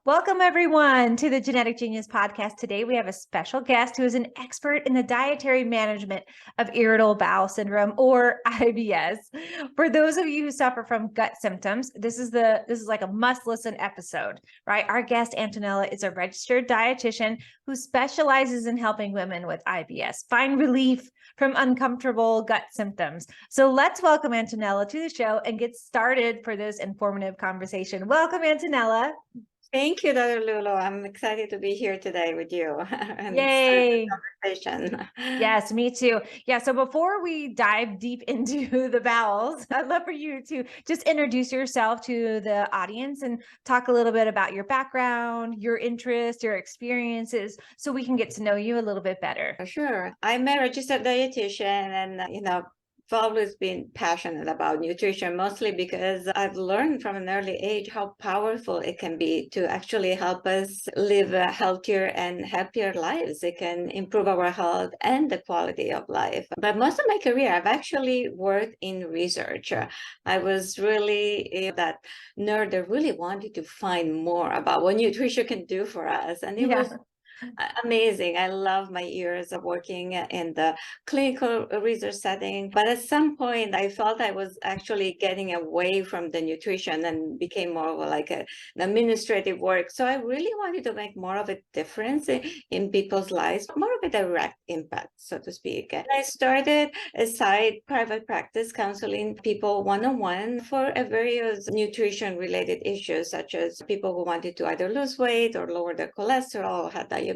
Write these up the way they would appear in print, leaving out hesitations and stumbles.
Welcome, everyone, to the Genetic Genius podcast. Today, we have a special guest who is an expert in the dietary management of irritable bowel syndrome, or IBS. For those of you who suffer from gut symptoms, this is like a must-listen episode, right? Our guest, Antonella, is a registered dietitian who specializes in helping women with IBS find relief from uncomfortable gut symptoms. So let's welcome Antonella to the show and get started for this informative conversation. Welcome, Antonella. Thank you, Dr. Lulu. I'm excited to be here today with you and start Yay. the conversation. Yes, me too. Yeah. So before we dive deep into the bowels, I'd love for you to just introduce yourself to the audience and talk a little bit about your background, your interests, your experiences, so we can get to know you a little bit better. Sure. I'm a registered dietitian and, I've always been passionate about nutrition, mostly because I've learned from an early age how powerful it can be to actually help us live healthier and happier lives. It can improve our health and the quality of life. But most of my career, I've actually worked in research. I was really that nerd that really wanted to find more about what nutrition can do for us. And it was amazing. I love my years of working in the clinical research setting. But at some point, I felt I was actually getting away from the nutrition and became more of like an administrative work. So I really wanted to make more of a difference in people's lives, more of a direct impact, so to speak. And I started a side private practice counseling people one-on-one for various nutrition-related issues, such as people who wanted to either lose weight or lower their cholesterol, had diabetes.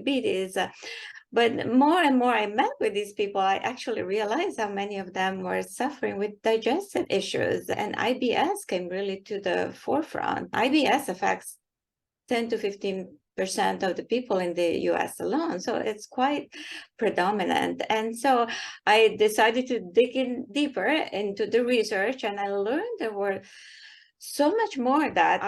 But more and more I met with these people, I actually realized how many of them were suffering with digestive issues, and IBS came really to the forefront. IBS affects 10 to 15% of the people in the US alone. So it's quite predominant. And so I decided to dig in deeper into the research, and I learned there were so much more that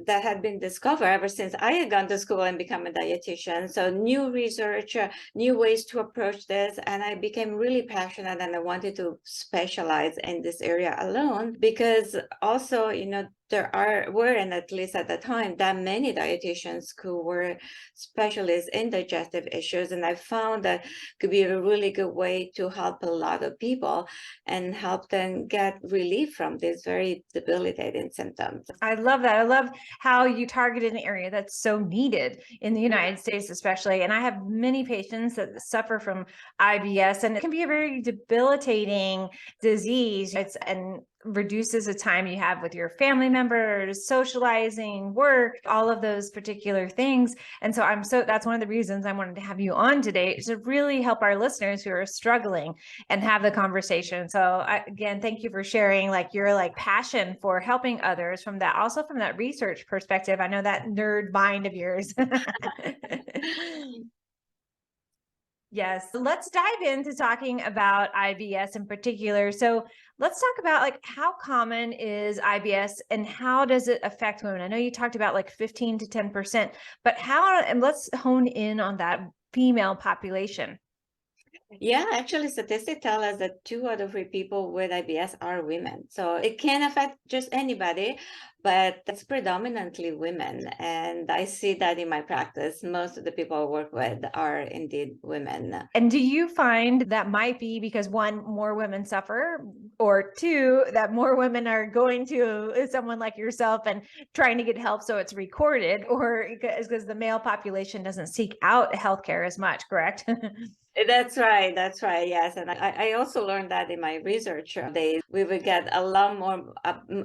had been discovered ever since I had gone to school and become a dietitian. So new research, new ways to approach this, and I became really passionate, and I wanted to specialize in this area alone, because also, there were, and at least at the time, that many dietitians who were specialists in digestive issues, and I found that could be a really good way to help a lot of people and help them get relief from these very debilitating symptoms. I love that. I love how you targeted an area that's so needed in the United States, especially. And I have many patients that suffer from IBS, and it can be a very debilitating disease. And reduces the time you have with your family members, socializing, work, all of those particular things. And so that's one of the reasons I wanted to have you on today, is to really help our listeners who are struggling and have the conversation. So again, thank you for sharing your passion for helping others from that, also from that research perspective. I know that nerd mind of yours. Yes. Let's dive into talking about IBS in particular. So let's talk about how common is IBS and how does it affect women? I know you talked about 15 to 10%, but and let's hone in on that female population. Yeah, actually, statistics tell us that 2 out of 3 people with IBS are women. So it can affect just anybody, but it's predominantly women. And I see that in my practice. Most of the people I work with are indeed women. And do you find that might be because, one, more women suffer, or two, that more women are going to someone like yourself and trying to get help so it's recorded, or because the male population doesn't seek out healthcare as much, correct? That's right. Yes. And I also learned that in my research days, we would get a lot more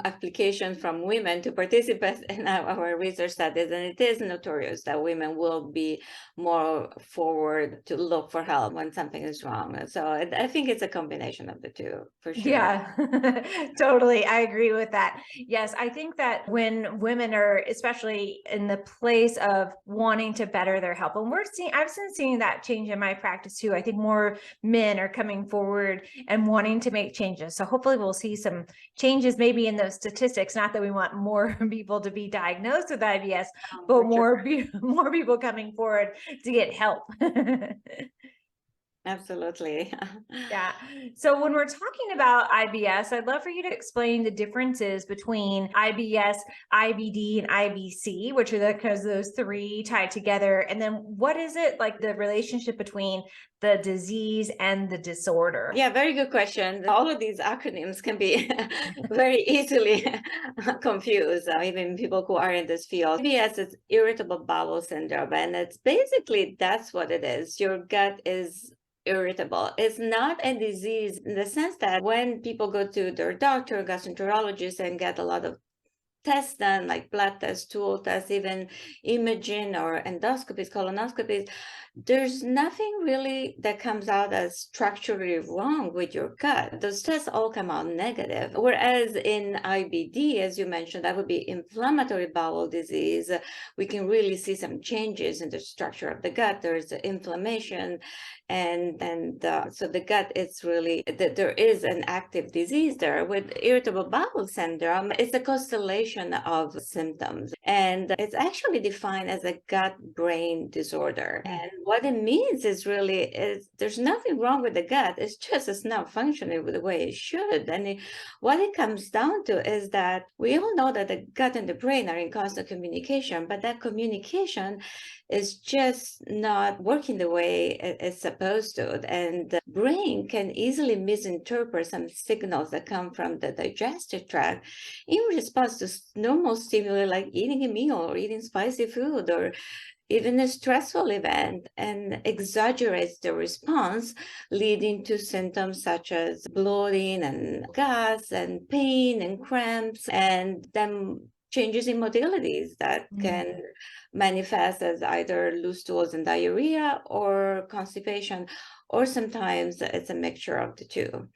applications from women to participate in our research studies. And it is notorious that women will be more forward to look for help when something is wrong. So I think it's a combination of the two, for sure. Yeah, totally. I agree with that. Yes, I think that when women are especially in the place of wanting to better their health, and I've been seeing that change in my practice too. I think more men are coming forward and wanting to make changes. So hopefully we'll see some changes maybe in those statistics. Not that we want more people to be diagnosed with IBS, but more people coming forward to get help. Absolutely. Yeah. So when we're talking about IBS, I'd love for you to explain the differences between IBS, IBD, and IBC, which are because those three tied together. And then what is it like the relationship between the disease and the disorder? Yeah, very good question. All of these acronyms can be very easily confused, even people who are in this field. IBS is irritable bowel syndrome, and it's basically that's what it is. Your gut is irritable. It's not a disease in the sense that when people go to their doctor, gastroenterologist, and get a lot of tests done, like blood tests, stool tests, even imaging or endoscopies, colonoscopies, there's nothing really that comes out as structurally wrong with your gut. Those tests all come out negative. Whereas in IBD, as you mentioned, that would be inflammatory bowel disease. We can really see some changes in the structure of the gut. There's inflammation, and so the gut is really that there is an active disease there. With irritable bowel syndrome, it's a constellation of symptoms, and it's actually defined as a gut-brain disorder. And what it means is there's nothing wrong with the gut. It's just it's not functioning the way it should. And what it comes down to is that we all know that the gut and the brain are in constant communication, but that communication is just not working the way it's supposed to. And the brain can easily misinterpret some signals that come from the digestive tract in response to normal stimuli like eating a meal or eating spicy food or even a stressful event, and exaggerates the response, leading to symptoms such as bloating and gas and pain and cramps, and then changes in modalities that can manifest as either loose stools and diarrhea or constipation, or sometimes it's a mixture of the two.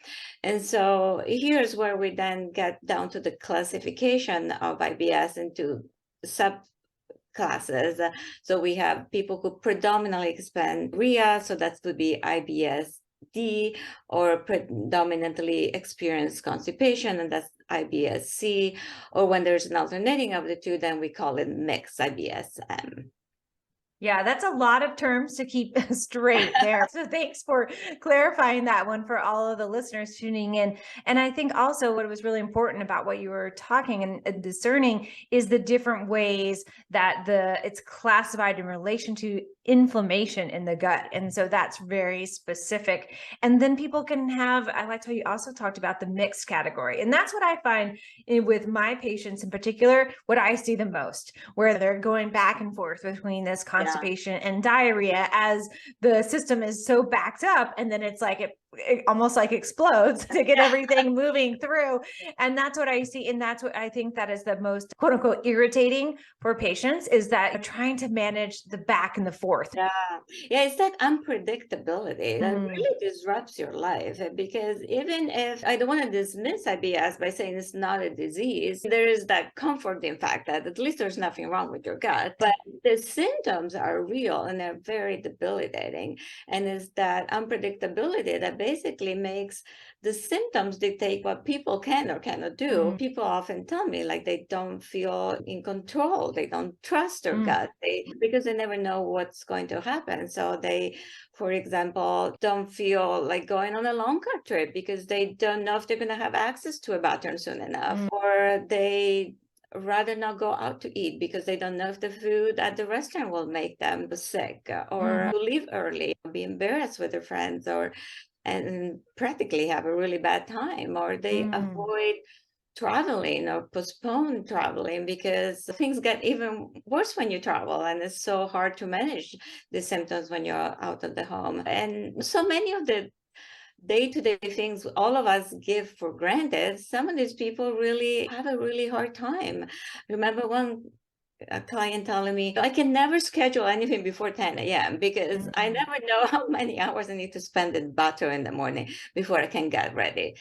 And so here's where we then get down to the classification of IBS into subclasses. So we have people who predominantly expand RIA, so that would be IBS-D, or predominantly experience constipation, and that's IBS-C, or when there's an alternating of the two, then we call it mixed IBS-M. Yeah, that's a lot of terms to keep straight there. So thanks for clarifying that one for all of the listeners tuning in. And I think also what was really important about what you were talking and discerning is the different ways that it's classified in relation to inflammation in the gut. And so that's very specific. And then people can have, I liked how you also talked about the mixed category. And that's what I find with my patients in particular, what I see the most, where they're going back and forth between this constipation and diarrhea as the system is so backed up. And then it's like it almost like explodes to get everything moving through. And that's what I see. And that's what I think that is the most quote unquote irritating for patients, is that they're trying to manage the back and the forth. Yeah, it's that unpredictability that really disrupts your life. Because even if I don't want to dismiss IBS by saying it's not a disease, there is that comforting fact that at least there's nothing wrong with your gut. But the symptoms are real and they're very debilitating. And it's that unpredictability that basically makes the symptoms dictate what people can or cannot do. People often tell me like they don't feel in control. They don't trust their gut because they never know what's going to happen. So they, for example, don't feel like going on a long car trip because they don't know if they're going to have access to a bathroom soon enough, or they rather not go out to eat because they don't know if the food at the restaurant will make them sick, or leave early, be embarrassed with their friends, and practically have a really bad time, or they avoid traveling or postpone traveling because things get even worse when you travel, and it's so hard to manage the symptoms when you're out of the home. And so many of the day-to-day things all of us give for granted, some of these people really have a really hard time. I remember one a client telling me, I can never schedule anything before 10 a.m. because I never know how many hours I need to spend in the bathroom in the morning before I can get ready.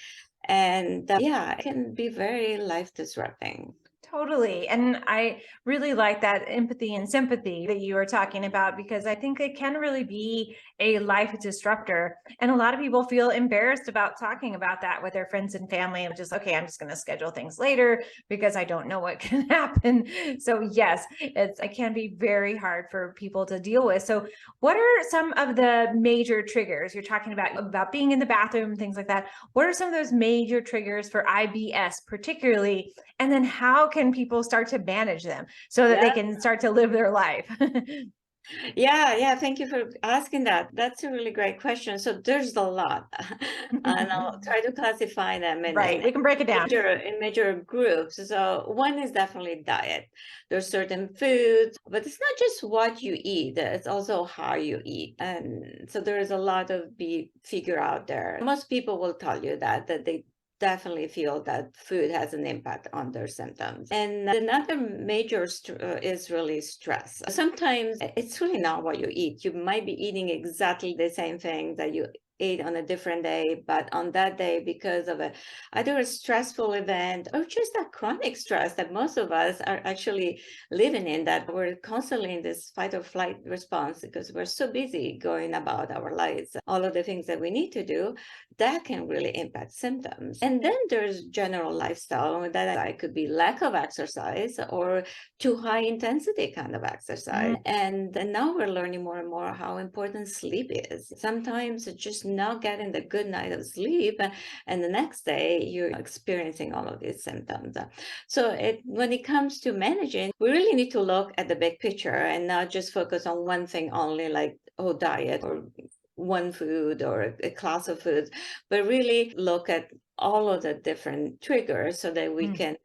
And it can be very life disrupting. Totally. And I really like that empathy and sympathy that you were talking about, because I think it can really be a life disruptor. And a lot of people feel embarrassed about talking about that with their friends and family, and just, okay, I'm just going to schedule things later because I don't know what can happen. So yes, it can be very hard for people to deal with. So what are some of the major triggers? You're talking about being in the bathroom, things like that. What are some of those major triggers for IBS particularly? And then how can people start to manage them so that they Yeah. can start to live their life? Yeah. Thank you for asking that. That's a really great question. So there's a lot, and I'll try to classify them Right. We can break it down. in major groups. So one is definitely diet. There's certain foods, but it's not just what you eat, it's also how you eat. And so there is a lot of be figure out there. Most people will tell you that they definitely feel that food has an impact on their symptoms. And another major is really stress. Sometimes it's really not what you eat. You might be eating exactly the same thing that you ate on a different day, but on that day, because of either a stressful event or just that chronic stress that most of us are actually living in, that we're constantly in this fight or flight response because we're so busy going about our lives, all of the things that we need to do, that can really impact symptoms. And then there's general lifestyle that could be lack of exercise or too high intensity kind of exercise. And now we're learning more and more how important sleep is. Sometimes it's just not getting the good night of sleep, and the next day you're experiencing all of these symptoms. So when it comes to managing, we really need to look at the big picture and not just focus on one thing only, like diet or one food or a class of foods, but really look at all of the different triggers so that we can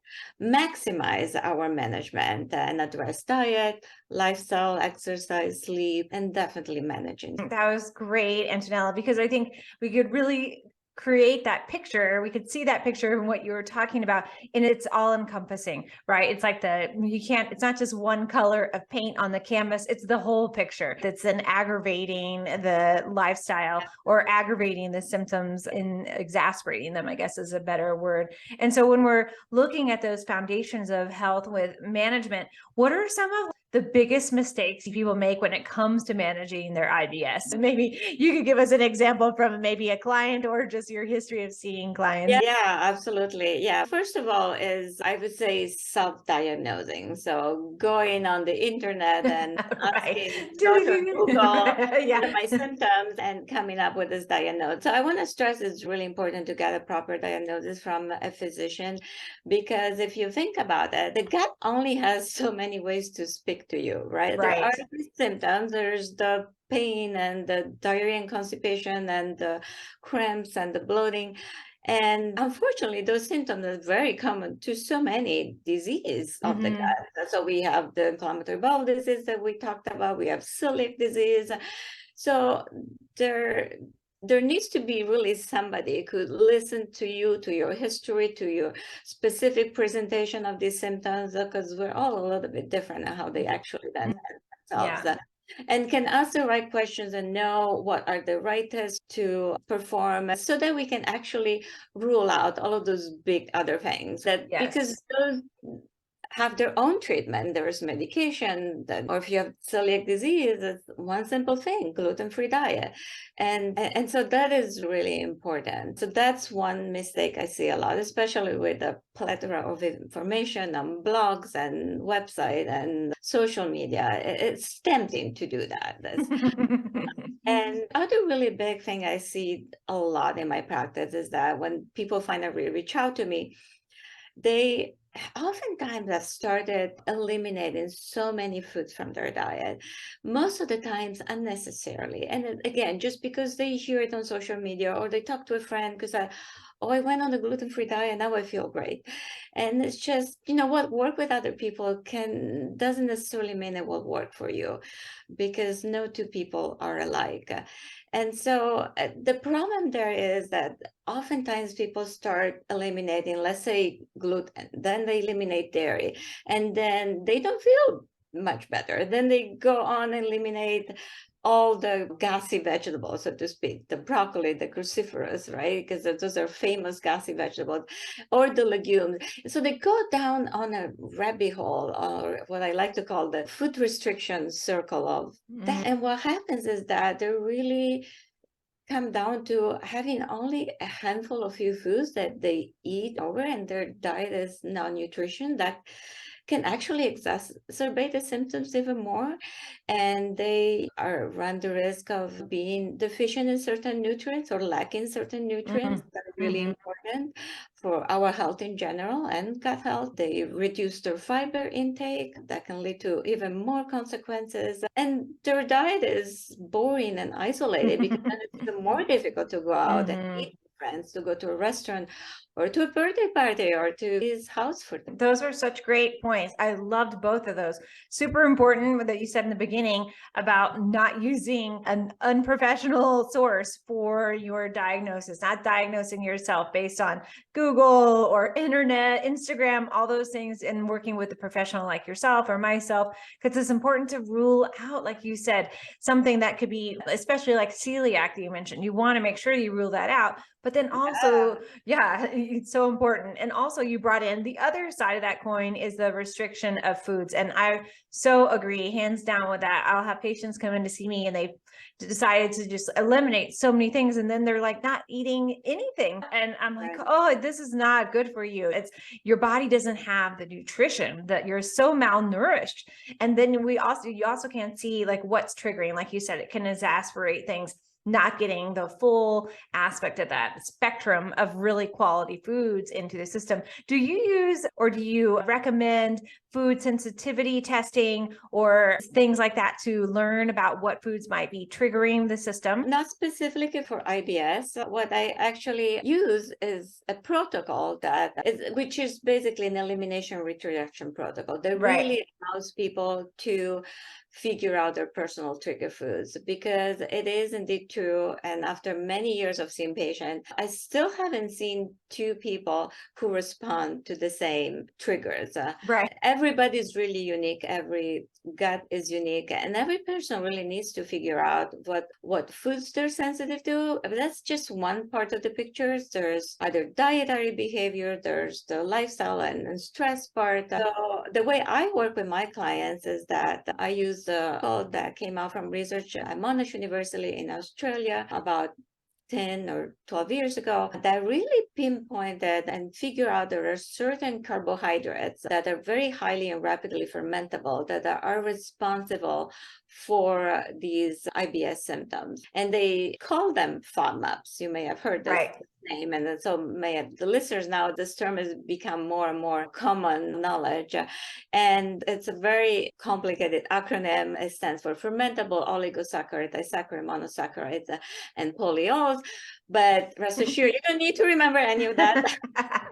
maximize our management and address diet, lifestyle, exercise, sleep, and definitely managing. That was great, Antonella, because I think we could really create that picture. We could see that picture of what you were talking about, and it's all encompassing, right? It's like it's not just one color of paint on the canvas, it's the whole picture that's then aggravating the lifestyle or aggravating the symptoms and exacerbating them, I guess is a better word. And so when we're looking at those foundations of health with management, what are some of the biggest mistakes people make when it comes to managing their IBS? And maybe you could give us an example from maybe a client or just your history of seeing clients. Yeah, absolutely. Yeah. First of all is, I would say, self-diagnosing. So going on the internet and asking Dr. Google, what are my symptoms, and coming up with this diagnosis. So I want to stress it's really important to get a proper diagnosis from a physician, because if you think about it, the gut only has so many ways to speak to you, right? There are these symptoms. There's the pain and the diarrhea and constipation and the cramps and the bloating. And unfortunately, those symptoms are very common to so many diseases of the gut. So we have the inflammatory bowel disease that we talked about. We have celiac disease. So there needs to be really somebody who could listen to you, to your history, to your specific presentation of these symptoms, because we're all a little bit different in how they actually then themselves. And can ask the right questions and know what are the right tests to perform, so that we can actually rule out all of those big other things because those have their own treatment. There's medication or if you have celiac disease, it's one simple thing, gluten-free diet. And so that is really important. So that's one mistake I see a lot, especially with the plethora of information on blogs and website and social media. It's tempting to do that. And other really big thing I see a lot in my practice is that when people finally reach out to me, they oftentimes have started eliminating so many foods from their diet, most of the times unnecessarily. And again, just because they hear it on social media or they talk to a friend because I went on a gluten-free diet, now I feel great. And it's just, what work with other people doesn't necessarily mean it will work for you, because no two people are alike. And so the problem there is that oftentimes people start eliminating, let's say, gluten, then they eliminate dairy, and then they don't feel much better. Then they go on and eliminate all the gassy vegetables, so to speak, the broccoli, the cruciferous, right? Because those are famous gassy vegetables, or the legumes. So they go down on a rabbit hole, or what I like to call the food restriction circle of that. And what happens is that they really come down to having only a handful of few foods that they eat over, and their diet is malnutrition that can actually exacerbate the symptoms even more, and they are run the risk of being deficient in certain nutrients or lacking certain nutrients that are really important for our health in general and gut health. They reduce their fiber intake, that can lead to even more consequences, and their diet is boring and isolated because then it's even more difficult to go out and eat with friends, to go to a restaurant or to a birthday party or to his house for them. Those are such great points. I loved both of those. Super important that you said in the beginning about not using an unprofessional source for your diagnosis, not diagnosing yourself based on Google or internet, Instagram, all those things, and working with a professional like yourself or myself, because it's important to rule out, like you said, something that could be, especially like celiac that you mentioned. You want to make sure you rule that out. But then also, yeah, it's so important. And also you brought in the other side of that coin is the restriction of foods. And I so agree, hands down with that. I'll have patients come in to see me and they've decided to just eliminate so many things. And then they're like not eating anything. And I'm like, oh, this is not good for you. It's your body doesn't have the nutrition, that you're so malnourished. And then you also can't see like what's triggering. Like you said, it can exasperate things, not getting the full aspect of that spectrum of really quality foods into the system. Do you use or do you recommend food sensitivity testing or things like that to learn about what foods might be triggering the system? Not specifically for IBS. What I actually use is a protocol which is basically an elimination reintroduction protocol that really allows people to figure out their personal trigger foods, because it is indeed true. And after many years of seeing patients, I still haven't seen two people who respond to the same triggers. Everybody's really unique. Every gut is unique, and every person really needs to figure out what foods they're sensitive to. But that's just one part of the picture. There's either dietary behavior, there's the lifestyle and stress part. So the way I work with my clients is that I use the code that came out from research at Monash University in Australia about 10 or 12 years ago, that really pinpointed and figure out there are certain carbohydrates that are very highly and rapidly fermentable that are responsible for these IBS symptoms. And they call them FODMAPs. You may have heard this name. And so the listeners now, this term has become more and more common knowledge. And it's a very complicated acronym. It stands for fermentable oligosaccharides, disaccharides, monosaccharides, and polyols. But rest assured, you don't need to remember any of that.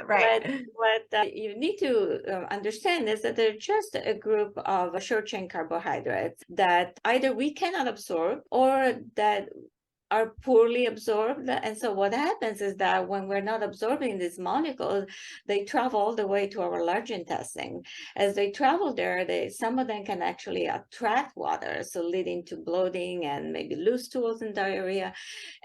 But what you need to understand is that they're just a group of short-chain carbohydrates that either we cannot absorb or that are poorly absorbed. And so what happens is that when we're not absorbing these molecules, they travel all the way to our large intestine. As they travel there, some of them can actually attract water, so leading to bloating and maybe loose stools and diarrhea.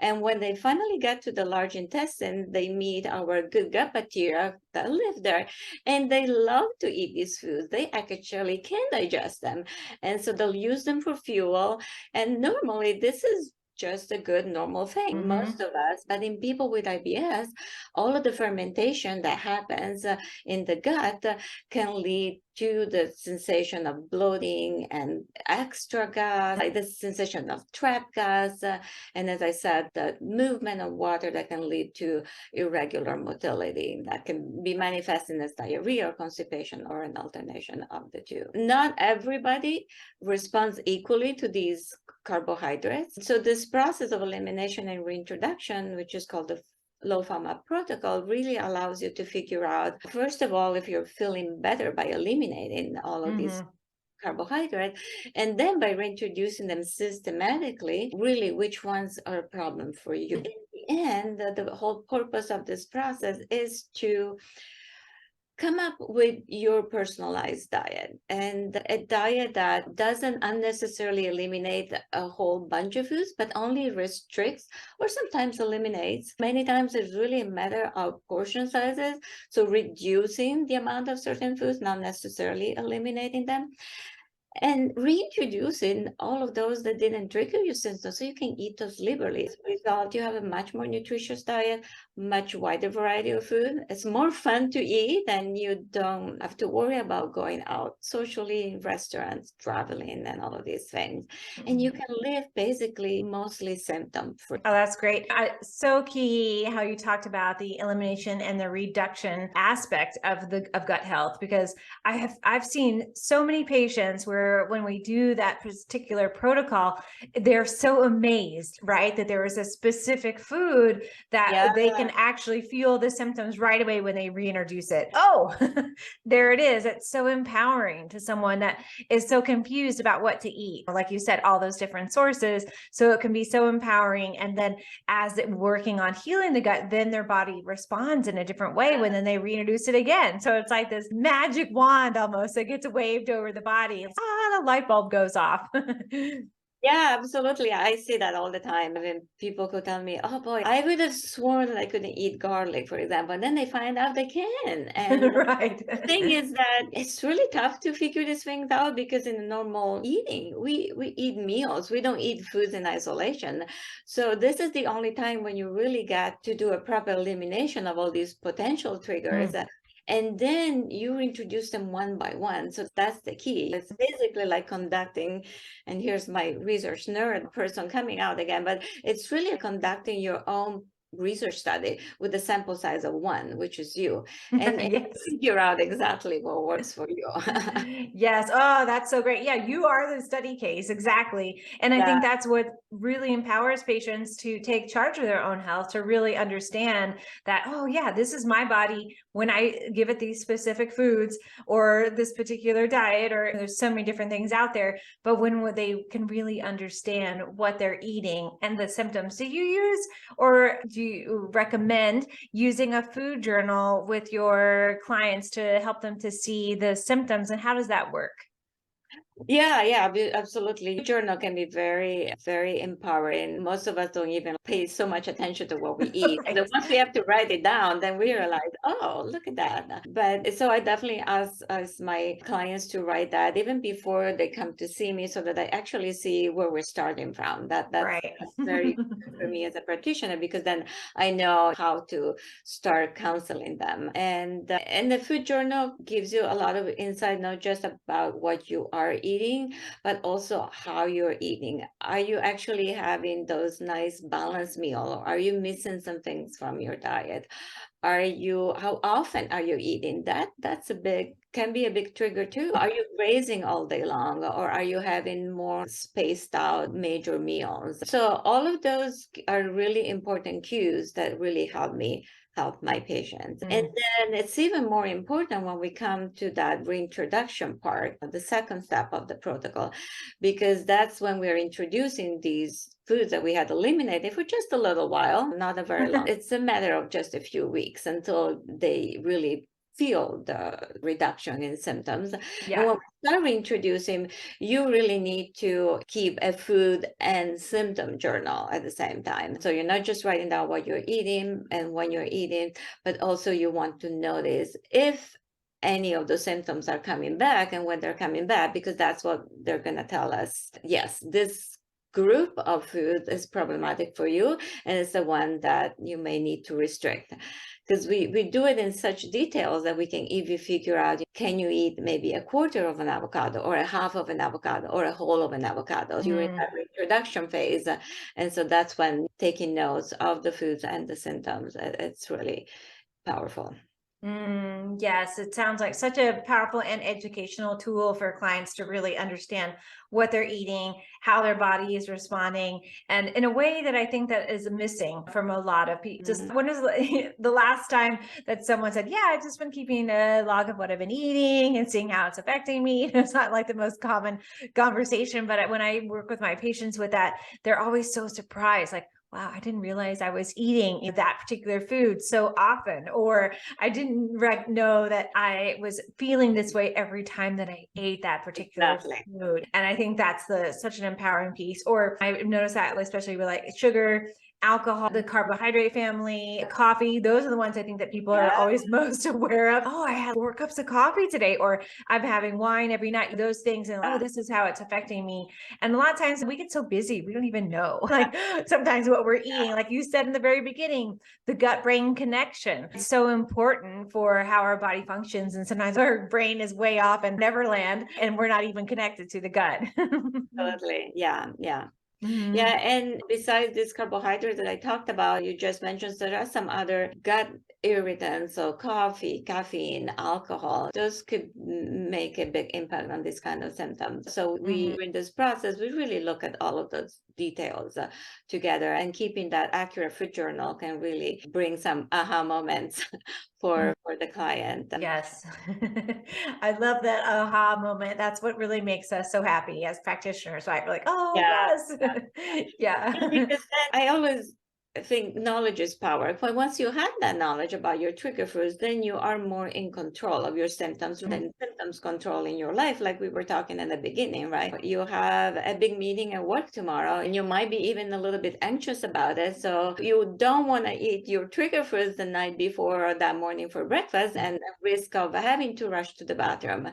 And when they finally get to the large intestine, they meet our good gut bacteria that live there, and they love to eat these foods. They actually can digest them, and so they'll use them for fuel. And normally this is just a good normal thing, most of us. But in people with IBS, all of the fermentation that happens in the gut can lead to the sensation of bloating and extra gas, like the sensation of trapped gas, and as I said, the movement of water that can lead to irregular motility that can be manifesting as diarrhea or constipation or an alternation of the two. Not everybody responds equally to these carbohydrates. So this process of elimination and reintroduction, which is called the low FODMAP protocol, really allows you to figure out, first of all, if you're feeling better by eliminating all of these carbohydrates, and then by reintroducing them systematically, really which ones are a problem for you. In the end, the whole purpose of this process is to come up with your personalized diet, and a diet that doesn't unnecessarily eliminate a whole bunch of foods, but only restricts or sometimes eliminates. Many times it's really a matter of portion sizes. So reducing the amount of certain foods, not necessarily eliminating them, and reintroducing all of those that didn't trigger your symptoms so you can eat those liberally. As a result, you have a much more nutritious diet, much wider variety of food. It's more fun to eat, and you don't have to worry about going out socially, restaurants, traveling, and all of these things. And you can live basically mostly symptom free. Oh, that's great. So key how you talked about the elimination and the reduction aspect of gut health, because I've seen so many patients where when we do that particular protocol, they're so amazed, right, that there is a specific food that they can actually feel the symptoms right away when they reintroduce it. Oh, there it is. It's so empowering to someone that is so confused about what to eat. Like you said, all those different sources. So it can be so empowering. And then as it working on healing the gut, then their body responds in a different way when then they reintroduce it again. So it's like this magic wand almost that gets waved over the body. The light bulb goes off. Yeah, absolutely. I see that all the time. When people could tell me, oh boy, I would have sworn that I couldn't eat garlic, for example. And then they find out they can. And right. the thing is that it's really tough to figure these things out, because in normal eating, we eat meals. We don't eat foods in isolation. So this is the only time when you really got to do a proper elimination of all these potential triggers. And then you introduce them one by one. So that's the key. It's basically like conducting, and here's my research nerd person coming out again, but it's really conducting your own research study with a sample size of one, which is you, and figure out exactly what works for you. Yes. Oh, that's so great. Yeah, you are the study case. Exactly. And I think that's what really empowers patients to take charge of their own health, to really understand that, oh yeah, this is my body when I give it these specific foods or this particular diet, or there's so many different things out there. But when they can really understand what they're eating and the symptoms, do you use, or do you recommend using a food journal with your clients to help them to see the symptoms, and how does that work? Yeah, absolutely. Journal can be very, very empowering. Most of us don't even pay so much attention to what we eat. Right. So once we have to write it down, then we realize, oh, look at that. But so I definitely ask my clients to write that even before they come to see me, so that I actually see where we're starting from. That's Right. very good for me as a practitioner, because then I know how to start counseling them. And the food journal gives you a lot of insight, not just about what you are eating, but also how you're eating. Are you actually having those nice balanced meal, or are you missing some things from your diet? How often are you eating? Can be a big trigger too. Are you grazing all day long, or are you having more spaced out major meals? So all of those are really important cues that really help my patients. And then it's even more important when we come to that reintroduction part, the second step of the protocol, because that's when we're introducing these foods that we had eliminated for just a little while, not a very long. It's a matter of just a few weeks until they really feel the reduction in symptoms. And when we start reintroducing, you really need to keep a food and symptom journal at the same time. So you're not just writing down what you're eating and when you're eating, but also you want to notice if any of the symptoms are coming back and when they're coming back, because that's what they're going to tell us. Yes, this group of food is problematic for you, and it's the one that you may need to restrict. Because we do it in such details that we can even figure out, can you eat maybe a quarter of an avocado, or a half of an avocado, or a whole of an avocado during that reintroduction phase. And so that's when taking notes of the foods and the symptoms, it's really powerful. Yes, it sounds like such a powerful and educational tool for clients to really understand what they're eating, how their body is responding, and in a way that I think that is missing from a lot of people. Just when is the last time that someone said, yeah, I've just been keeping a log of what I've been eating and seeing how it's affecting me. It's not like the most common conversation, but when I work with my patients with that, they're always so surprised, like, wow, I didn't realize I was eating that particular food so often, or I didn't know that I was feeling this way every time that I ate that particular Exactly. food. And I think that's such an empowering piece. Or I've noticed that, especially with like sugar, alcohol, the carbohydrate family, coffee, those are the ones I think that people are Yeah. always most aware of. Oh, I had 4 cups of coffee today, or I'm having wine every night, those things. And oh, this is how it's affecting me. And a lot of times we get so busy, we don't even know. Like sometimes what we're eating, like you said in the very beginning, the gut brain connection. It's so important for how our body functions. And sometimes our brain is way off in Neverland and we're not even connected to the gut. Totally. Yeah. Yeah. Mhm. Yeah, and besides this carbohydrate that I talked about, you just mentioned there are some other gut irritants, so coffee, caffeine, alcohol. Those could make a big impact on this kind of symptoms. So in this process, we really look at all of those details together, and keeping that accurate food journal can really bring some aha moments for the client. Yes. I love that aha moment. That's what really makes us so happy as practitioners, right? We're like, oh, Yeah. yes. Yeah, Yeah. because then I always think knowledge is power. But once you have that knowledge about your trigger foods, then you are more in control of your symptoms than symptoms controlling your life, like we were talking in the beginning, right? You have a big meeting at work tomorrow, and you might be even a little bit anxious about it. So you don't want to eat your trigger foods the night before or that morning for breakfast, and risk of having to rush to the bathroom.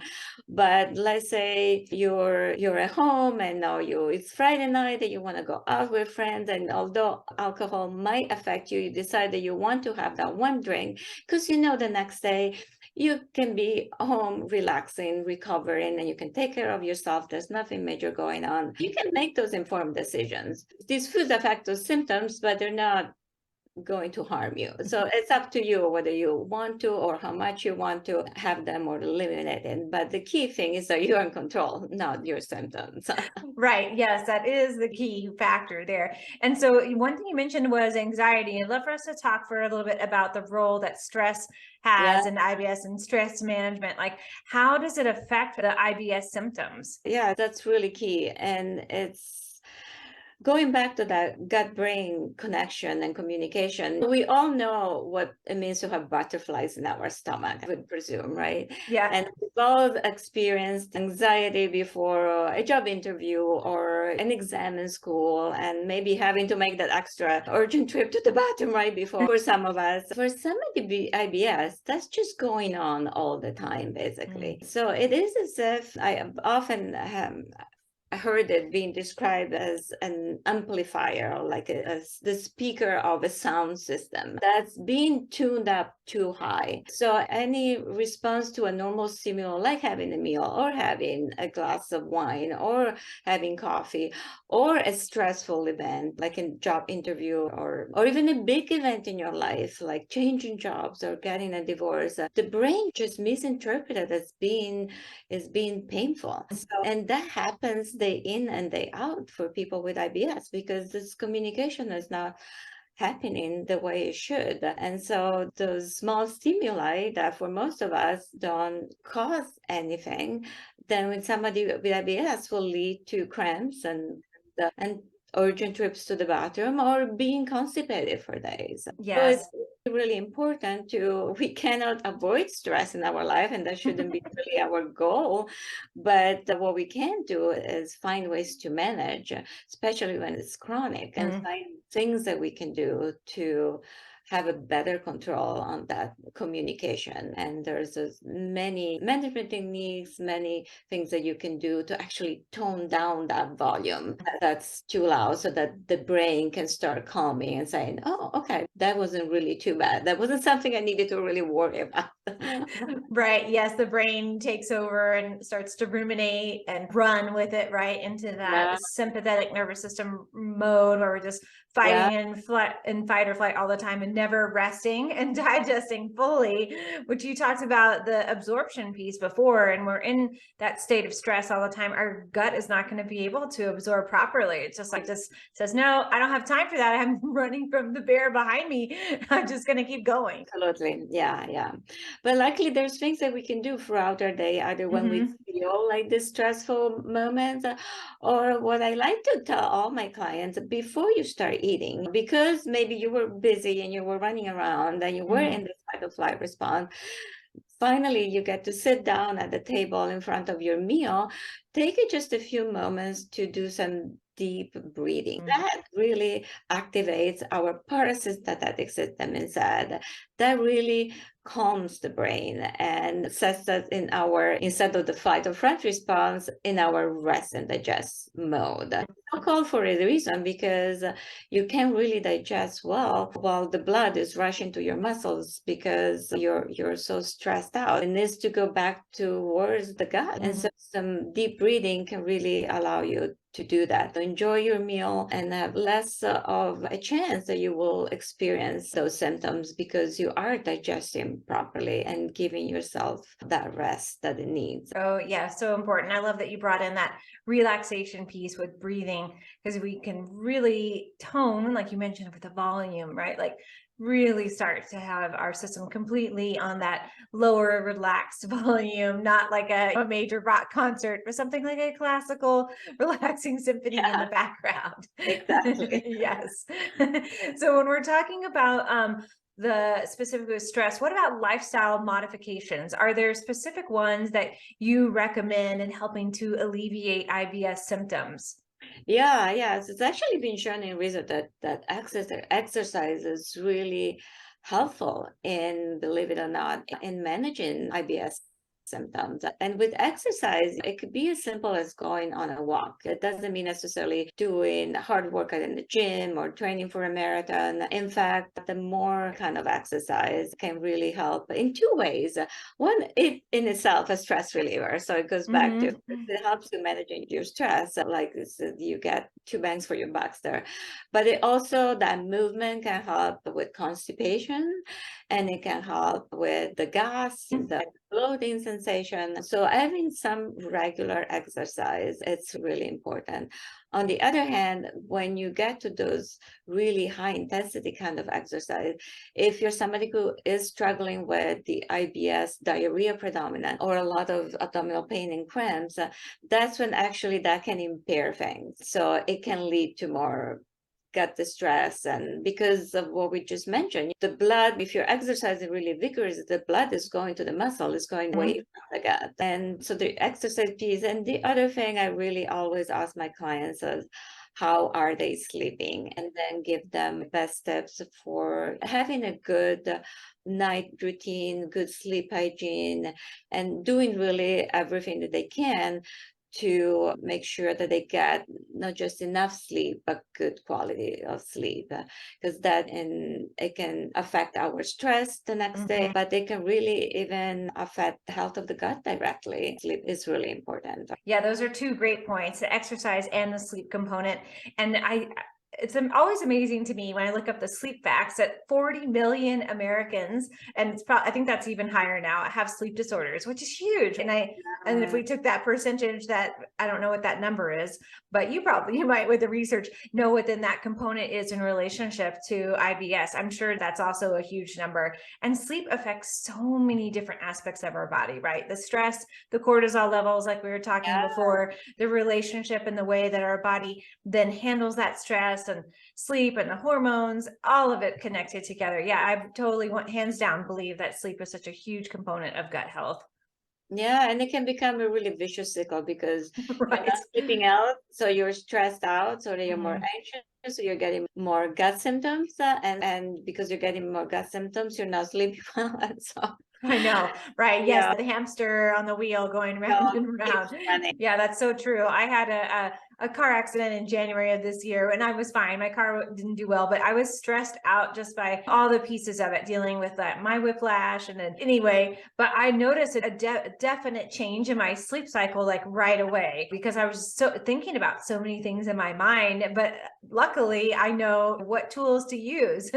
But let's say you're at home and now it's Friday night and you want to go out with friends, and although alcohol might affect you, you decide that you want to have that one drink because the next day you can be home relaxing, recovering, and you can take care of yourself. There's nothing major going on. You can make those informed decisions. These foods affect those symptoms, but they're not going to harm you. So it's up to you whether you want to or how much you want to have them or eliminate it. But the key thing is that you're in control, not your symptoms. Right. Yes, that is the key factor there. And so one thing you mentioned was anxiety. I'd love for us to talk for a little bit about the role that stress Yeah. has in IBS and stress management. Like, how does it affect the IBS symptoms? Yeah, that's really key. And it's going back to that gut brain connection and communication. We all know what it means to have butterflies in our stomach, I would presume, right? Yeah. And we've all experienced anxiety before a job interview or an exam in school, and maybe having to make that extra urgent trip to the bathroom right before. For some of us, for somebody IBS, that's just going on all the time, basically. So it is as if I often heard it being described as an amplifier, or like as the speaker of a sound system that's being tuned up too high. So any response to a normal stimulus, like having a meal or having a glass of wine or having coffee, or a stressful event like a job interview, or even a big event in your life like changing jobs or getting a divorce, the brain just misinterpreted as being painful. And that happens day in and day out for people with IBS because this communication is not happening the way it should. And so those small stimuli that for most of us don't cause anything, then when somebody with IBS will lead to cramps and urgent trips to the bathroom or being constipated for days. So Yes. it's really important we cannot avoid stress in our life, and that shouldn't be really our goal. But what we can do is find ways to manage, especially when it's chronic, and find things that we can do to have a better control on that communication. And there's many management techniques, many things that you can do to actually tone down that volume that's too loud, so that the brain can start calming and saying, oh, okay, that wasn't really too bad. That wasn't something I needed to really worry about. Right. Yes. The brain takes over and starts to ruminate and run with it right into that sympathetic nervous system mode where we're just fighting and fight or flight all the time and never resting and digesting fully, which you talked about the absorption piece before, and we're in that state of stress all the time. Our gut is not going to be able to absorb properly. It's just like this says, no, I don't have time for that. I'm running from the bear behind me. I'm just going to keep going. Absolutely. Yeah. But luckily, there's things that we can do throughout our day, either when we feel like this stressful moments, or what I like to tell all my clients before you start eating, because maybe you were busy and you were running around and you were in this fight or flight response. Finally, you get to sit down at the table in front of your meal. Take it just a few moments to do some deep breathing. That really activates our parasympathetic system inside. That really calms the brain and sets us in our, instead of the fight or flight response, in our rest and digest mode. It's called for a reason, because you can't really digest well while the blood is rushing to your muscles, because you're so stressed out. It needs to go back towards the gut. And so some deep breathing can really allow you to do that, to enjoy your meal and have less of a chance that you will experience those symptoms, because you are digesting properly and giving yourself that rest that it needs. Oh yeah, so important. I love that you brought in that relaxation piece with breathing, because we can really tone, like you mentioned, with the volume, right? Like really start to have our system completely on that lower relaxed volume, not like a major rock concert, but something like a classical relaxing symphony in the background. Exactly. Yes. So when we're talking about the specific with stress, what about lifestyle modifications? Are there specific ones that you recommend in helping to alleviate IBS symptoms? Yes, it's actually been shown in research that exercise is really helpful in, believe it or not, in managing IBS symptoms. And with exercise, it could be as simple as going on a walk. It doesn't mean necessarily doing hard workout in the gym or training for a marathon. In fact, the more kind of exercise can really help in two ways. One, it in itself a stress reliever. So it goes back to, it helps you managing your stress. Like you get two bangs for your bucks there. But it also, that movement can help with constipation, and it can help with the gas, the bloating sensation. So having some regular exercise, it's really important. On the other hand, when you get to those really high intensity kind of exercise, if you're somebody who is struggling with the IBS, diarrhea predominant, or a lot of abdominal pain and cramps, that's when actually that can impair things. So it can lead to more gut distress. And because of what we just mentioned, the blood, if you're exercising really vigorously, the blood is going to the muscle, is going away from the gut. And so the exercise piece. And the other thing I really always ask my clients is, how are they sleeping? And then give them best tips for having a good night routine, good sleep hygiene, and doing really everything that they can to make sure that they get not just enough sleep, but good quality of sleep, because it can affect our stress the next day, but they can really even affect the health of the gut directly. Sleep is really important. Yeah, those are two great points, the exercise and the sleep component. And it's always amazing to me when I look up the sleep facts that 40 million Americans, and it's probably, I think that's even higher now, have sleep disorders, which is huge. And if we took that percentage, that I don't know what that number is, but you might with the research know what then that component is in relationship to IBS. I'm sure that's also a huge number. And sleep affects so many different aspects of our body, right? The stress, the cortisol levels, like we were talking before, the relationship and the way that our body then handles that stress, and sleep and the hormones, all of it connected together. Yeah, I totally hands down believe that sleep is such a huge component of gut health. Yeah, and it can become a really vicious cycle, because you're not sleeping out, so you're stressed out, so that you're more anxious, so you're getting more gut symptoms, and because you're getting more gut symptoms, you're not sleeping well. And so I know, right? Yes, the hamster on the wheel going round and round. Yeah, that's so true. I had a car accident in January of this year, and I was fine. My car didn't do well, but I was stressed out just by all the pieces of it, dealing with that, my whiplash. And then anyway, but I noticed a definite change in my sleep cycle, like right away, because I was so thinking about so many things in my mind. But luckily, I know what tools to use,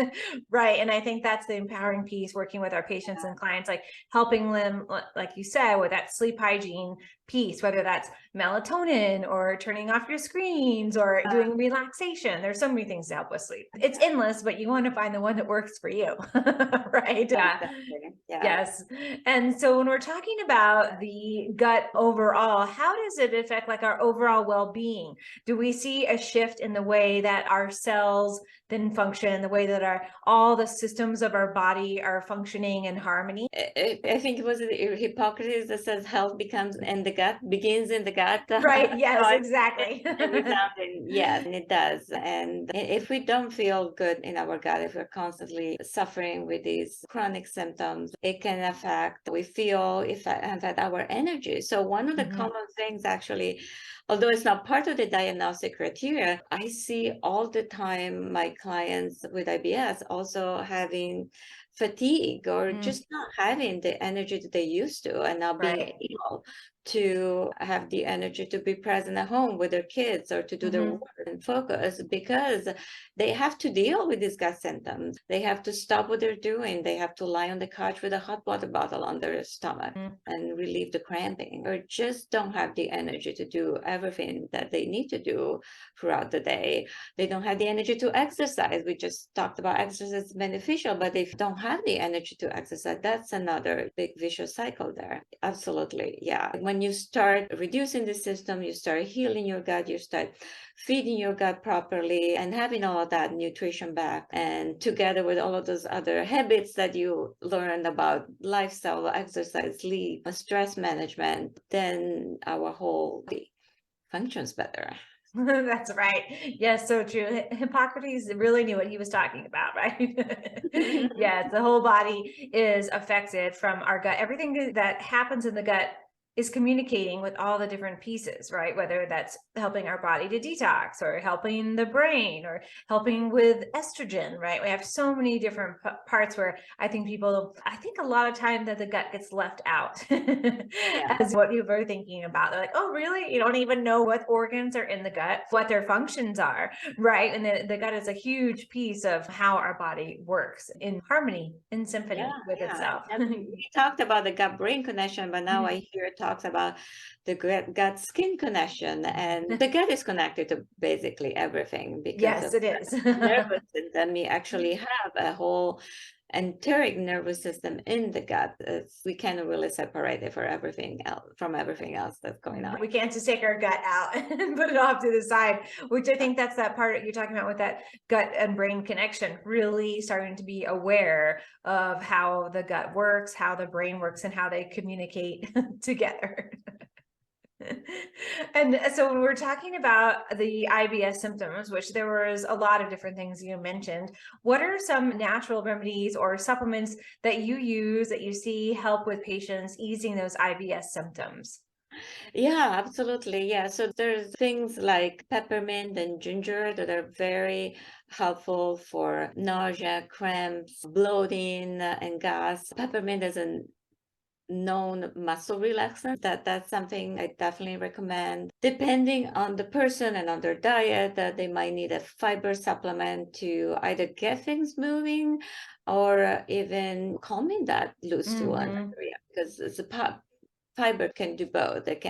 right? And I think that's the empowering piece, working with our patients and clients, like helping them, like you said, with that sleep hygiene piece, whether that's melatonin or turning off your screens or doing relaxation. There's so many things to help with sleep. It's endless, but you want to find the one that works for you, right? Exactly. Yeah. Yes. And so when we're talking about the gut overall, how does it affect like our overall well-being? Do we see a shift in the way that our cells then function, the way that all the systems of our body are functioning in harmony? I think it was Hippocrates that says health begins in the gut. Right. Yes, exactly. Yes, and it does. And if we don't feel good in our gut, if we're constantly suffering with these chronic symptoms, it can affect, we feel, affect our energy. So one of the common things actually, although it's not part of the diagnostic criteria, I see all the time my clients with IBS also having fatigue or just not having the energy that they used to, and not being able to have the energy to be present at home with their kids or to do their work and focus, because they have to deal with these gut symptoms. They have to stop what they're doing. They have to lie on the couch with a hot water bottle on their stomach and relieve the cramping, or just don't have the energy to do everything that they need to do throughout the day. They don't have the energy to exercise. We just talked about exercise is beneficial, but if they don't have the energy to exercise, that's another big vicious cycle there. Absolutely. Yeah. When you start reducing the system, you start healing your gut, you start feeding your gut properly and having all of that nutrition back, and together with all of those other habits that you learned about lifestyle, exercise, sleep, stress management, then our whole body functions better. That's right. Yes, so true. Hippocrates really knew what he was talking about, right? Yes, the whole body is affected from our gut. Everything that happens in the gut is communicating with all the different pieces, right? Whether that's helping our body to detox or helping the brain or helping with estrogen, right? We have so many different parts where I think a lot of time that the gut gets left out as what you were thinking about. They're like, oh, really? You don't even know what organs are in the gut, what their functions are, right? And the gut is a huge piece of how our body works in harmony, in symphony with itself. We talked about the gut-brain connection, but now I hear talks about the gut-skin connection, and the gut is connected to basically everything because yes, it is. nervous system. We actually have a whole enteric nervous system in the gut. We cannot really separate it from everything else that's going on. We can't just take our gut out and put it off to the side, which I think that's that part you're talking about with that gut and brain connection, really starting to be aware of how the gut works, how the brain works, and how they communicate together. And so when we're talking about the IBS symptoms, which there was a lot of different things you mentioned, what are some natural remedies or supplements that you use that you see help with patients easing those IBS symptoms? Yeah, absolutely. Yeah. So there's things like peppermint and ginger that are very helpful for nausea, cramps, bloating, and gas. Peppermint is a known muscle relaxant. That's something I definitely recommend. Depending on the person and on their diet, that they might need a fiber supplement to either get things moving or even calming that loose stool area, because it's fiber can do both. It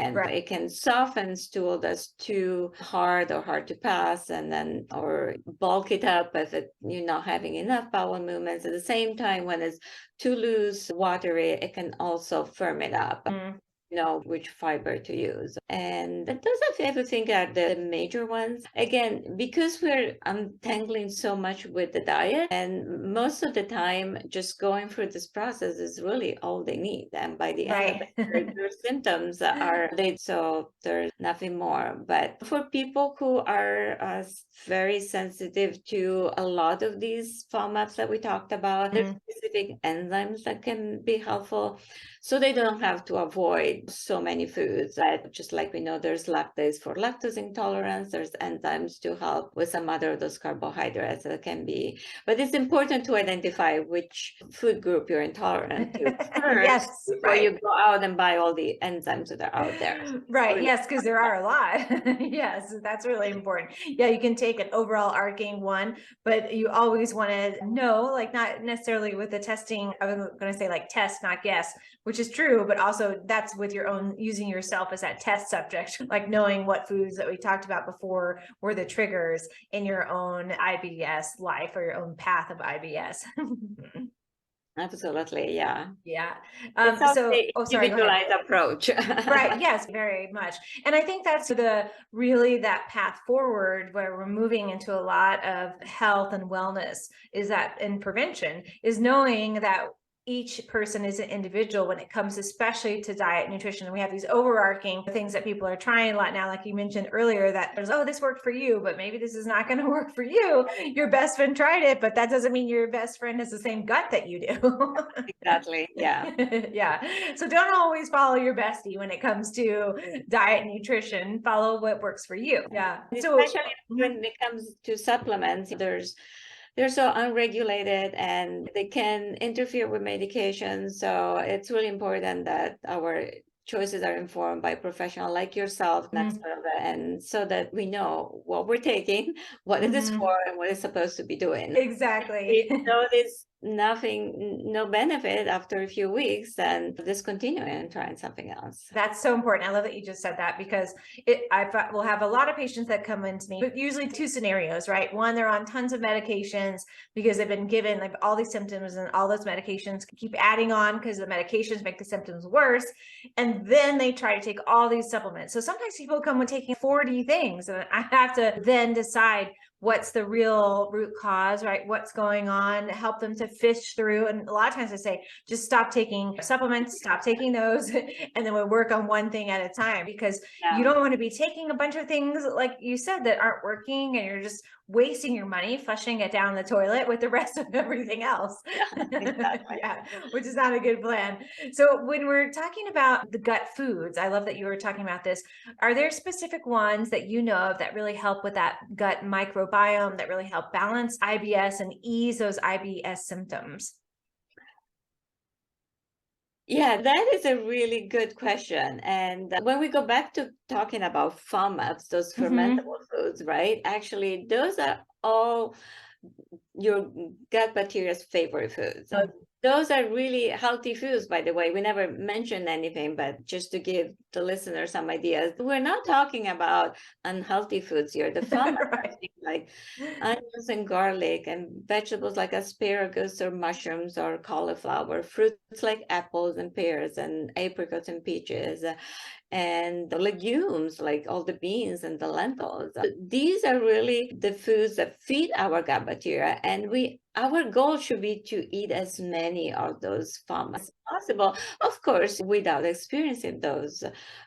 can soften stool that's too hard or hard to pass, and then or bulk it up if you're not having enough bowel movements. At the same time, when it's too loose, watery, it can also firm it up. Know which fiber to use. And those are everything are the major ones. Again, because we're untangling so much with the diet, and most of the time just going through this process is really all they need. And by the end of it, their symptoms so there's nothing more. But for people who are very sensitive to a lot of these FODMAPs that we talked about, there's specific enzymes that can be helpful, so they don't have to avoid by so many foods. That just like we know there's lactase for lactose intolerance, there's enzymes to help with some other of those carbohydrates that can be. But it's important to identify which food group you're intolerant to first Yes, before you go out and buy all the enzymes that are out there. Right. Really Yes, because there are a lot. Yes, that's really important. Yeah, you can take an overall arcing one, but you always want to know, like not necessarily with the testing, I was going to say like test, not guess, which is true, but also that's with your own using yourself as that test subject, like knowing what foods that we talked about before were the triggers in your own IBS life or your own path of IBS. Absolutely, yeah. Yeah. It's also So, the oh, sorry, go ahead. individualized approach. Right. Yes, very much. And I think that's the really that path forward where we're moving into a lot of health and wellness is that in prevention is knowing that each person is an individual when it comes especially to diet and nutrition. And we have these overarching things that people are trying a lot now, like you mentioned earlier, that there's, oh, this worked for you, but maybe this is not going to work for you. Your best friend tried it, but that doesn't mean your best friend has the same gut that you do. Exactly, yeah. Yeah. So don't always follow your bestie when it comes to diet and nutrition. Follow what works for you. Yeah. So Especially when it comes to supplements, they're so unregulated and they can interfere with medication. So it's really important that our choices are informed by a professional like yourself, and so that we know what we're taking, what it is for, and what it's supposed to be doing. Exactly. If we notice no benefit after a few weeks, then discontinue and trying something else. That's so important. I love that you just said that because I will have a lot of patients that come into me, but usually two scenarios, right? One, they're on tons of medications because they've been given like all these symptoms and all those medications keep adding on because the medications make the symptoms worse. And then they try to take all these supplements. So sometimes people come with taking 40 things and I have to then decide what's the real root cause, right? What's going on, help them to fish through. And a lot of times I say, just stop taking supplements, stop taking those, and then we work on one thing at a time because you don't want to be taking a bunch of things, like you said, that aren't working and you're just wasting your money, flushing it down the toilet with the rest of everything else. Exactly. Yeah, which is not a good plan. So when we're talking about the gut foods, I love that you were talking about this. Are there specific ones that you know of that really help with that gut microbiome, that really help balance IBS and ease those IBS symptoms? Yeah, that is a really good question. And when we go back to talking about FODMAPs, those fermentable foods, right? Actually, those are all your gut bacteria's favorite foods. So those are really healthy foods, by the way. We never mentioned anything, but just to give the listener some ideas, we're not talking about unhealthy foods here. The FODMAPs Right. like onions and garlic, and vegetables like asparagus or mushrooms or cauliflower, fruits like apples and pears and apricots and peaches, and the legumes like all the beans and the lentils. These are really the foods that feed our gut bacteria, and our goal should be to eat as many of those FODMAPs as possible, of course, without experiencing those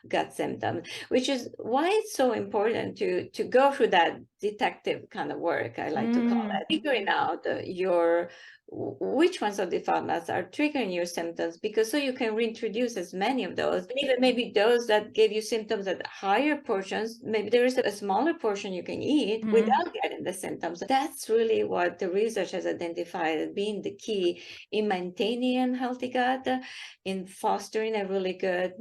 gut symptoms, which is why it's so important to go through that detective kind of work, I like to call it, figuring out which ones of the FODMAPs are triggering your symptoms, because so you can reintroduce as many of those, and even maybe those that gave you symptoms at higher portions, maybe there is a smaller portion you can eat without getting the symptoms. That's really what the research has identified as being the key in maintaining a healthy gut, in fostering a really good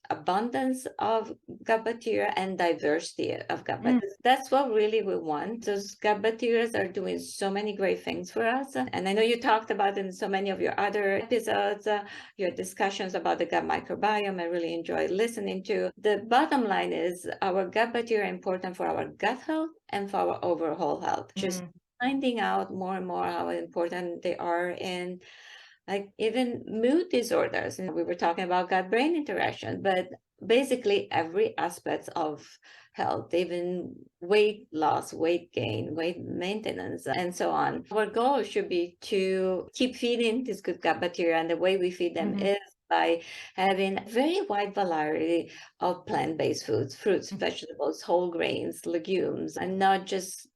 abundance of gut bacteria and diversity of gut bacteria. That's what really we want. Those gut bacteria are doing so many great things for us. And I know you talked about in so many of your other episodes, your discussions about the gut microbiome. I really enjoyed listening to. The bottom line is our gut bacteria are important for our gut health and for our overall health. Just finding out more and more how important they are in like even mood disorders. And we were talking about gut-brain interaction, but basically every aspect of health, even weight loss, weight gain, weight maintenance, and so on. Our goal should be to keep feeding these good gut bacteria, and the way we feed them is by having a very wide variety of plant-based foods, fruits, vegetables, whole grains, legumes, and not just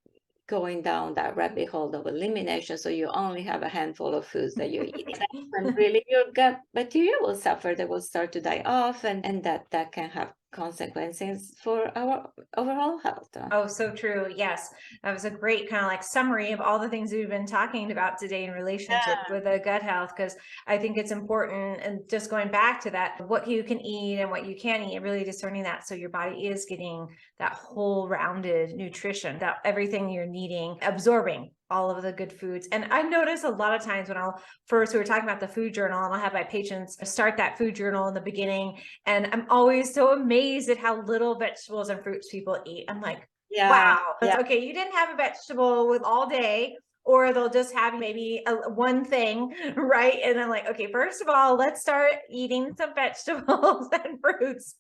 going down that rabbit hole of elimination. So you only have a handful of foods that you're eating. And really your gut bacteria will suffer. They will start to die off, and that can have consequences for our overall health. Oh, so true. Yes. That was a great kind of like summary of all the things we've been talking about today in relationship with the gut health, because I think it's important. And just going back to that, what you can eat and what you can't eat, and really discerning that so your body is getting that whole rounded nutrition, that everything you're needing, absorbing all of the good foods. And I notice a lot of times when we were talking about the food journal, and I'll have my patients start that food journal in the beginning. And I'm always so amazed at how little vegetables and fruits people eat. I'm like, wow. Okay, you didn't have a vegetable with all day, or they'll just have maybe one thing, right? And I'm like, okay, first of all, let's start eating some vegetables and fruits.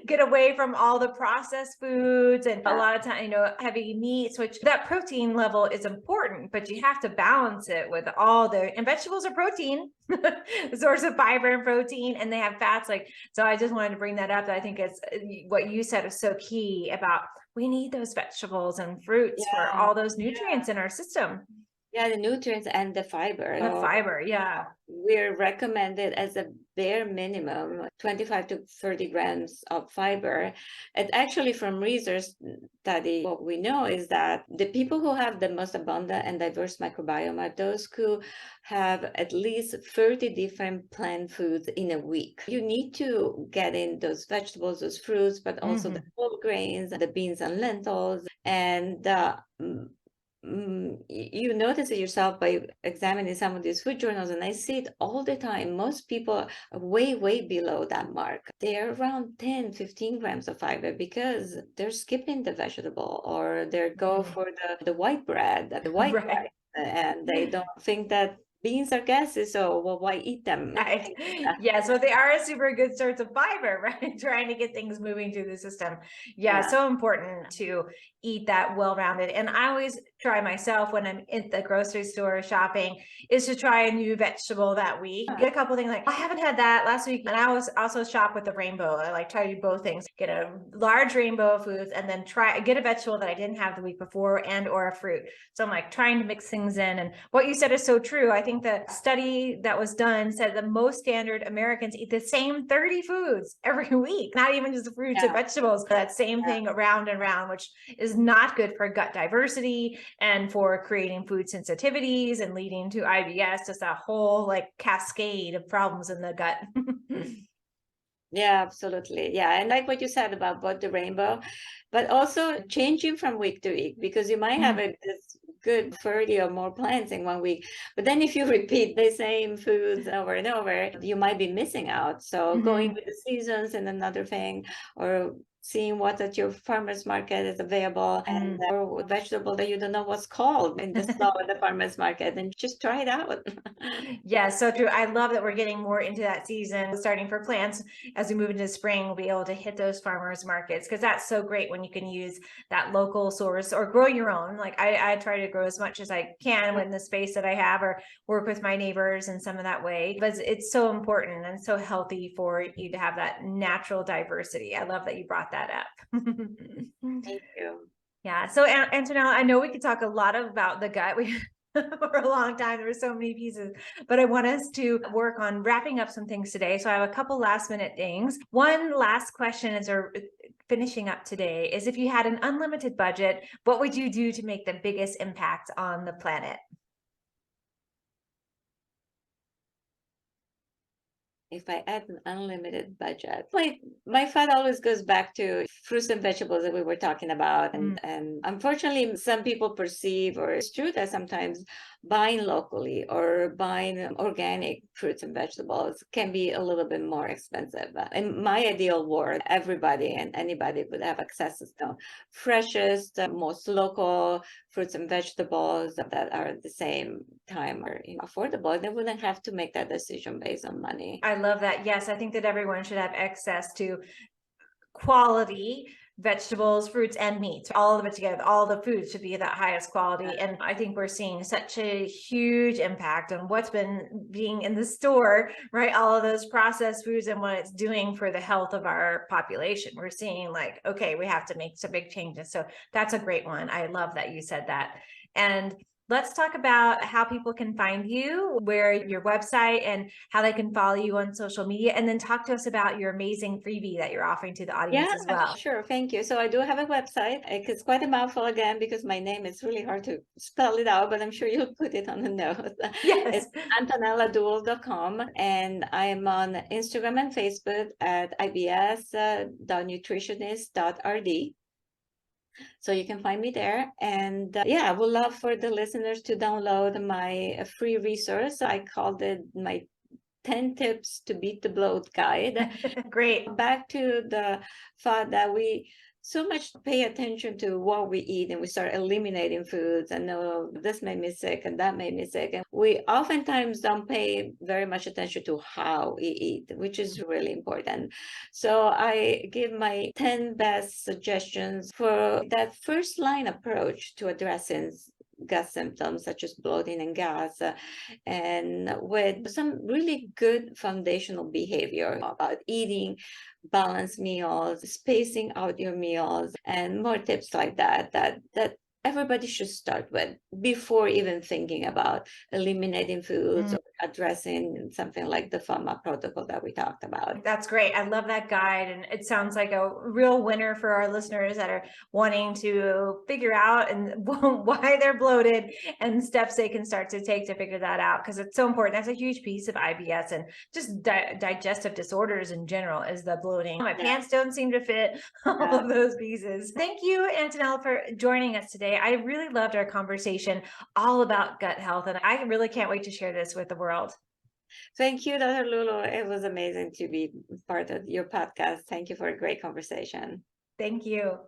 Get away from all the processed foods and a lot of time, heavy meats, which that protein level is important, but you have to balance it with and vegetables are protein, the source of fiber and protein, and they have fats. So I just wanted to bring that up. I think it's what you said is so key about we need those vegetables and fruits for all those nutrients in our system. Yeah, the nutrients and the fiber. The fiber, yeah. We're recommended as a bare minimum 25 to 30 grams of fiber. And actually from research study, what we know is that the people who have the most abundant and diverse microbiome are those who have at least 30 different plant foods in a week. You need to get in those vegetables, those fruits, but also the whole grains, the beans and lentils, and you notice it yourself by examining some of these food journals, and I see it all the time. Most people are way below that mark. They're around 10, 15 grams of fiber because they're skipping the vegetable, or they go for the white bread, the white rice, and they don't think that beans are gases, so why eat them? Right. Yeah, so they are a super good source of fiber, right? Trying to get things moving through the system. Yeah, so important to eat that well-rounded. And I always try myself when I'm at the grocery store shopping is to try a new vegetable that week. Get a couple things I haven't had that last week. And I always also shop with the rainbow. I try to do both things. Get a large rainbow of foods and then get a vegetable that I didn't have the week before or a fruit. So I'm trying to mix things in. And what you said is so true. I think the study that was done said the most standard Americans eat the same 30 foods every week, not even just the fruits and vegetables, that same thing around and around, which is not good for gut diversity and for creating food sensitivities and leading to IBS, just a whole cascade of problems in the gut. Yeah, absolutely. Yeah. And like what you said about both the rainbow, but also changing from week to week, because you might have this good 30 or more plants in 1 week. But then if you repeat the same foods over and over, you might be missing out. So going with the seasons and another thing, or seeing what at your farmer's market is available, and or vegetable that you don't know what's called in the store at the farmer's market, and just try it out. Yeah, so true. I love that we're getting more into that season, starting for plants. As we move into spring, we'll be able to hit those farmers markets, because that's so great when you can use that local source or grow your own. I try to grow as much as I can within the space that I have, or work with my neighbors in some of that way. But it's so important and so healthy for you to have that natural diversity. I love that you brought that up. Thank you. Yeah. So Antonella, I know we could talk a lot about the gut. For a long time, there were so many pieces, but I want us to work on wrapping up some things today. So I have a couple last minute things. One last question as we're finishing up today is, if you had an unlimited budget, what would you do to make the biggest impact on the planet? If I had an unlimited budget, my thought always goes back to fruits and vegetables that we were talking about. And unfortunately, some people perceive, or it's true, that sometimes buying locally or buying organic fruits and vegetables can be a little bit more expensive. In my ideal world, everybody and anybody would have access to the freshest, most local fruits and vegetables that are at the same time are affordable. They wouldn't have to make that decision based on money. I love that. Yes, I think that everyone should have access to quality vegetables, fruits, and meats, all of it together. All the foods should be that highest quality. And I think we're seeing such a huge impact on what's been being in the store, right? All of those processed foods and what it's doing for the health of our population. We're seeing like, okay, we have to make some big changes. So that's a great one. I love that you said that. And let's talk about how people can find you, where your website, and how they can follow you on social media. And then talk to us about your amazing freebie that you're offering to the audience Yeah, as well. sure. Thank you. So I do have a website. It's quite a mouthful again because my name is really hard to spell it out, but I'm sure you'll put it on the notes. Yes. It's AntonellaDewell.com. And I'm on Instagram and Facebook at ibs.nutritionist.rd. So you can find me there. And yeah, I would love for the listeners to download my free resource. I called it my 10 tips to beat the bloat guide. Great. Back to the thought that we so much pay attention to what we eat and we start eliminating foods and no, this made me sick and that made me sick. And we oftentimes don't pay very much attention to how we eat, which is really important. So I give my 10 best suggestions for that first line approach to addressing gut symptoms such as bloating and gas, and with some really good foundational behavior about eating balanced meals, spacing out your meals, and more tips like that everybody should start with before even thinking about eliminating foods or addressing something like the FOMA protocol that we talked about. That's great. I love that guide. And it sounds like a real winner for our listeners that are wanting to figure out and why they're bloated and steps they can start to take to figure that out. Because it's so important. That's a huge piece of IBS and just digestive disorders in general is the bloating. My pants don't seem to fit all of those pieces. Thank you, Antonella, for joining us today. I really loved our conversation all about gut health. And I really can't wait to share this with the world. Thank you, Dr. Lulu. It was amazing to be part of your podcast. Thank you for a great conversation. Thank you.